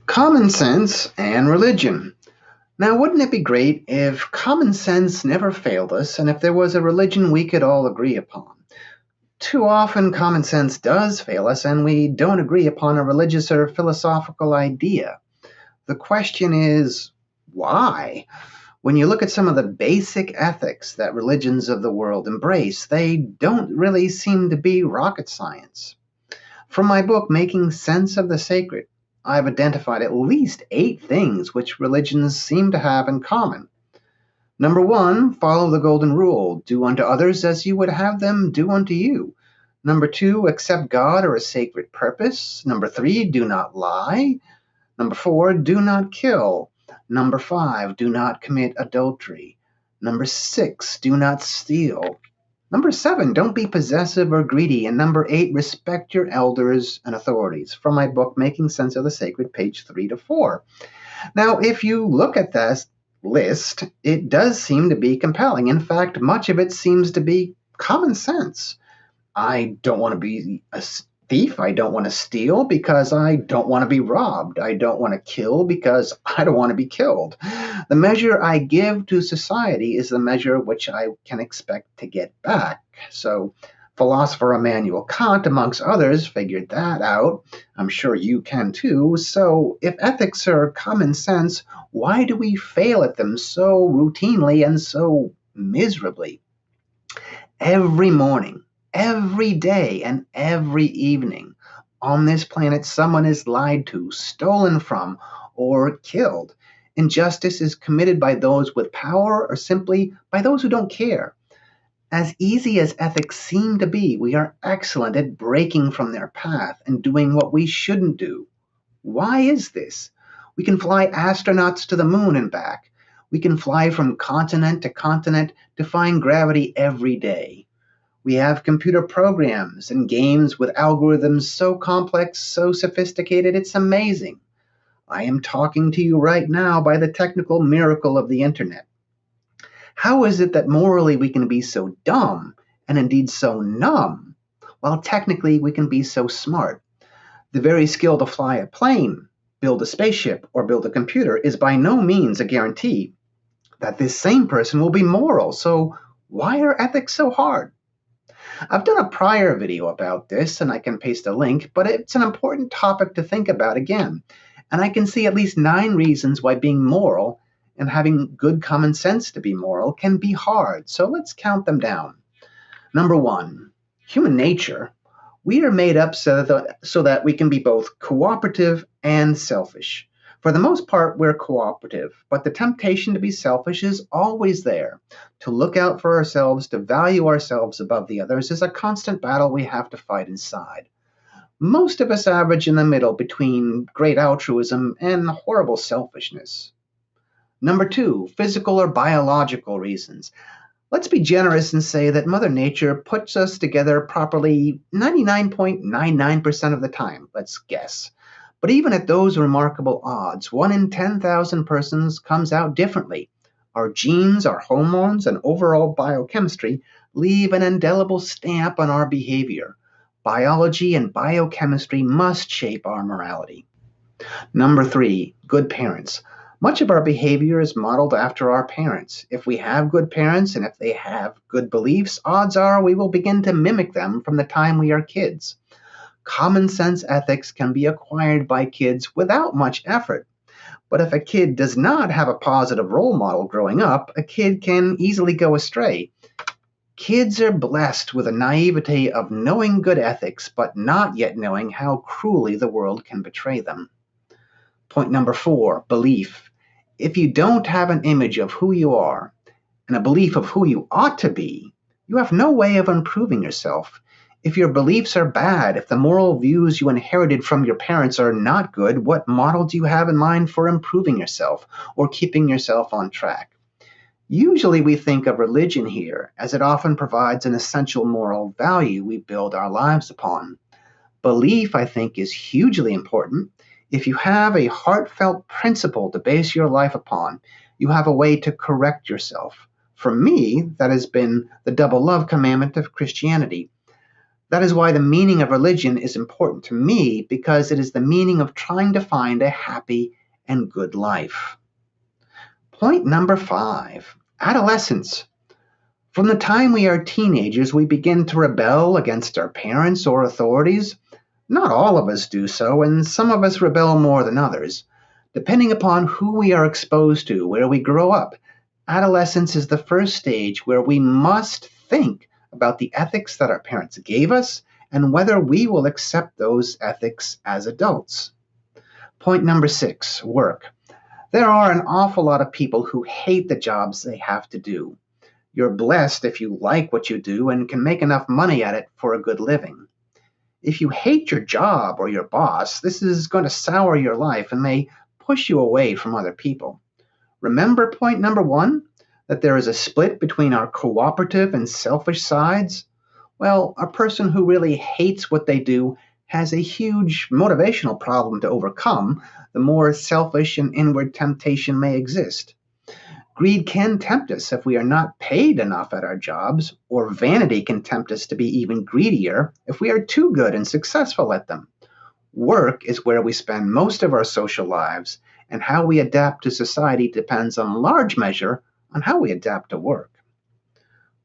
Common sense and religion. Now, wouldn't it be great if common sense never failed us and if there was a religion we could all agree upon? Too often, common sense does fail us and we don't agree upon a religious or philosophical idea. The question is, why? When you look at some of the basic ethics that religions of the world embrace, they don't really seem to be rocket science. From my book, Making Sense of the Sacred, I've identified at least 8 things which religions seem to have in common. Number one, follow the golden rule: do unto others as you would have them do unto you. Number two, accept God or a sacred purpose. Number three, do not lie. Number four, do not kill. Number five, do not commit adultery. Number six, do not steal. Number seven, don't be possessive or greedy. And number eight, respect your elders and authorities. From my book, Making Sense of the Sacred, page 3 to 4. Now, if you look at this list, it does seem to be compelling. In fact, much of it seems to be common sense. I don't want to be a thief. I don't want to steal because I don't want to be robbed. I don't want to kill because I don't want to be killed. The measure I give to society is the measure which I can expect to get back. So, philosopher Immanuel Kant, amongst others, figured that out. I'm sure you can too. So, if ethics are common sense, why do we fail at them so routinely and so miserably? Every morning, every day, and every evening on this planet, someone is lied to, stolen from, or killed. Injustice is committed by those with power or simply by those who don't care. As easy as ethics seem to be, we are excellent at breaking from their path and doing what we shouldn't do. Why is this? We can fly astronauts to the moon and back. We can fly from continent to continent, defying gravity every day. We have computer programs and games with algorithms so complex, so sophisticated, it's amazing. I am talking to you right now by the technical miracle of the internet. How is it that morally we can be so dumb and indeed so numb, while technically we can be so smart? The very skill to fly a plane, build a spaceship, or build a computer is by no means a guarantee that this same person will be moral. So why are ethics so hard? I've done a prior video about this, and I can paste a link, but it's an important topic to think about again. And I can see at least 9 reasons why being moral and having good common sense to be moral can be hard. So let's count them down. Number 1, human nature. We are made up so that we can be both cooperative and selfish. For the most part, we're cooperative, but the temptation to be selfish is always there. To look out for ourselves, to value ourselves above the others, is a constant battle we have to fight inside. Most of us average in the middle between great altruism and horrible selfishness. Number 2, physical or biological reasons. Let's be generous and say that Mother Nature puts us together properly 99.99% of the time, let's guess. But even at those remarkable odds, 1 in 10,000 persons comes out differently. Our genes, our hormones, and overall biochemistry leave an indelible stamp on our behavior. Biology and biochemistry must shape our morality. Number 3, good parents. Much of our behavior is modeled after our parents. If we have good parents and if they have good beliefs, odds are we will begin to mimic them from the time we are kids. Common sense ethics can be acquired by kids without much effort. But if a kid does not have a positive role model growing up, a kid can easily go astray. Kids are blessed with a naivety of knowing good ethics, but not yet knowing how cruelly the world can betray them. Point number 4, belief. If you don't have an image of who you are and a belief of who you ought to be, you have no way of improving yourself. If your beliefs are bad, if the moral views you inherited from your parents are not good, what model do you have in mind for improving yourself or keeping yourself on track? Usually we think of religion here, as it often provides an essential moral value we build our lives upon. Belief, I think, is hugely important. If you have a heartfelt principle to base your life upon, you have a way to correct yourself. For me, that has been the double love commandment of Christianity. That is why the meaning of religion is important to me, because it is the meaning of trying to find a happy and good life. Point number 5, adolescence. From the time we are teenagers, we begin to rebel against our parents or authorities. Not all of us do so, and some of us rebel more than others. Depending upon who we are exposed to, where we grow up, adolescence is the first stage where we must think about the ethics that our parents gave us and whether we will accept those ethics as adults. Point number 6, work. There are an awful lot of people who hate the jobs they have to do. You're blessed if you like what you do and can make enough money at it for a good living. If you hate your job or your boss, this is going to sour your life and may push you away from other people. Remember point number 1, that there is a split between our cooperative and selfish sides? Well, a person who really hates what they do has a huge motivational problem to overcome, the more selfish and inward temptation may exist. Greed can tempt us if we are not paid enough at our jobs, or vanity can tempt us to be even greedier if we are too good and successful at them. Work is where we spend most of our social lives, and how we adapt to society depends in large measure on how we adapt to work.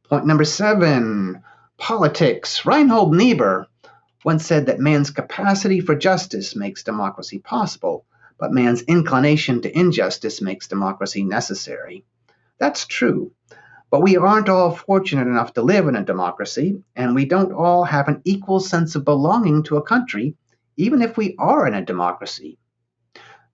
Point number 7, politics. Reinhold Niebuhr once said that man's capacity for justice makes democracy possible, but man's inclination to injustice makes democracy necessary. That's true, but we aren't all fortunate enough to live in a democracy, and we don't all have an equal sense of belonging to a country, even if we are in a democracy.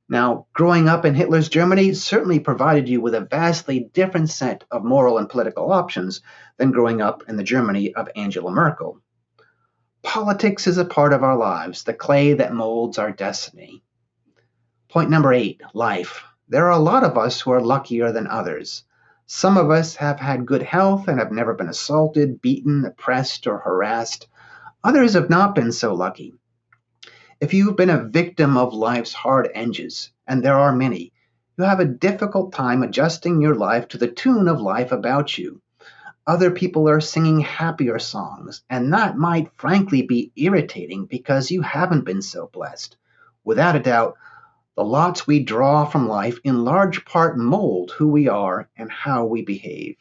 Now, growing up in Hitler's Germany certainly provided you with a vastly different set of moral and political options than growing up in the Germany of Angela Merkel. Politics is a part of our lives, the clay that molds our destiny. Point number 8, life. There are a lot of us who are luckier than others. Some of us have had good health and have never been assaulted, beaten, oppressed, or harassed. Others have not been so lucky. If you've been a victim of life's hard edges, and there are many, you have a difficult time adjusting your life to the tune of life about you. Other people are singing happier songs, and that might frankly be irritating because you haven't been so blessed. Without a doubt, the lots we draw from life in large part mold who we are and how we behave.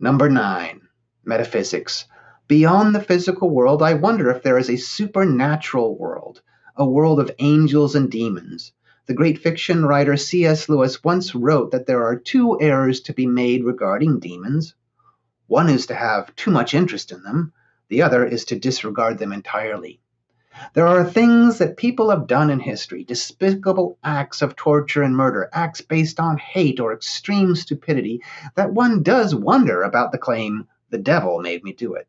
Number 9, metaphysics. Beyond the physical world, I wonder if there is a supernatural world, a world of angels and demons. The great fiction writer C.S. Lewis once wrote that there are 2 errors to be made regarding demons. One is to have too much interest in them. The other is to disregard them entirely. There are things that people have done in history, despicable acts of torture and murder, acts based on hate or extreme stupidity, that one does wonder about the claim, "the devil made me do it."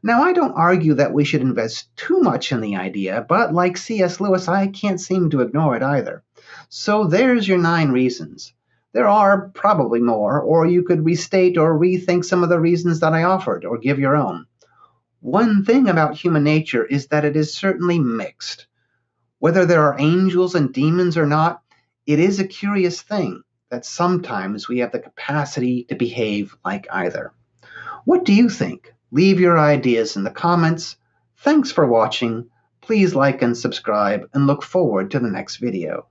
Now, I don't argue that we should invest too much in the idea, but like C.S. Lewis, I can't seem to ignore it either. So there's your 9 reasons. There are probably more, or you could restate or rethink some of the reasons that I offered, or give your own. One thing about human nature is that it is certainly mixed. Whether there are angels and demons or not, it is a curious thing that sometimes we have the capacity to behave like either. What do you think? Leave your ideas in the comments. Thanks for watching. Please like and subscribe, and look forward to the next video.